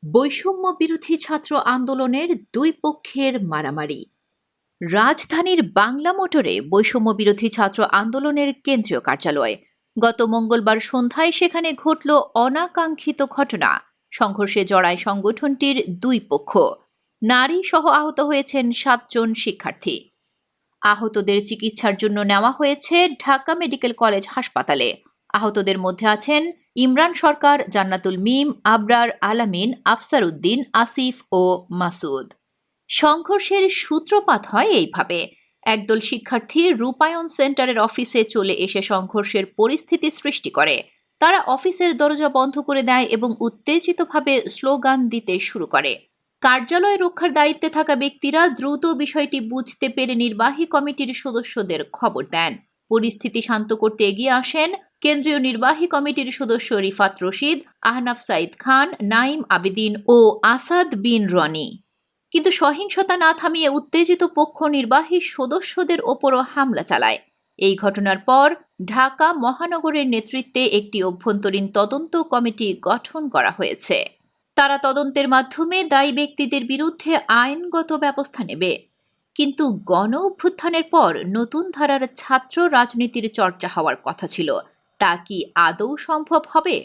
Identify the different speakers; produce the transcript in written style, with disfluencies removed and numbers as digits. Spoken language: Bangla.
Speaker 1: বৈষম্য বিরোধী ছাত্র আন্দোলনের দুই পক্ষের মারামারি। রাজধানীর বাংলা মোটরে বৈষম্য বিরোধী ছাত্র আন্দোলনের কেন্দ্রীয় কার্যালয়। গত মঙ্গলবার সন্ধ্যায় সেখানে ঘটল অনাকাঙ্ক্ষিত ঘটনা। সংঘর্ষে জড়ায় সংগঠনটির দুই পক্ষ। নারী সহ আহত হয়েছেন 7 জন শিক্ষার্থী। আহতদের চিকিৎসার জন্য নেওয়া হয়েছে ঢাকা মেডিকেল কলেজ হাসপাতালে। আহতদের মধ্যে আছেন ইমরান সরকার, জান্নাতুল মিম, আবরার, আলামিন, আফসার উদ্দিন, আসিফ ও মাসুদ। সংঘর্ষের সূত্রপাত হয় এইভাবে। একদল শিক্ষার্থী রূপায়ণ সেন্টারের অফিসে চলে এসে সংঘর্ষের পরিস্থিতি সৃষ্টি করে। তারা অফিসের দরজা বন্ধ করে দেয় এবং উত্তেজিতভাবে স্লোগান দিতে শুরু করে। কার্যালয় রক্ষার দায়িত্বে থাকা ব্যক্তিরা দ্রুত বিষয়টি বুঝতে পেরে নির্বাহী কমিটির সদস্যদের খবর দেন। পরিস্থিতি শান্ত করতে এগিয়ে আসেন কেন্দ্রীয় নির্বাহী কমিটির সদস্য রিফাত রশিদ, আহনাফ সাইদ খান, নাইম আবেদিন ও আসাদ বিন রনি। কিন্তু সহিংসতা না থামিয়ে উত্তেজিত পক্ষ নির্বাহী সদস্যদের ওপরও হামলা চালায়। এই ঘটনার পর ঢাকা মহানগরের নেতৃত্বে একটি অভ্যন্তরীণ তদন্ত কমিটি গঠন করা হয়েছে। তারা তদন্তের মাধ্যমে দায়ী ব্যক্তিদের বিরুদ্ধে আইনগত ব্যবস্থা নেবে। কিন্তু গণ অভ্যুত্থানের পর নতুন ধারার ছাত্র রাজনীতির চর্চা হওয়ার কথা ছিল। তা কি আদৌ সম্ভব হবে?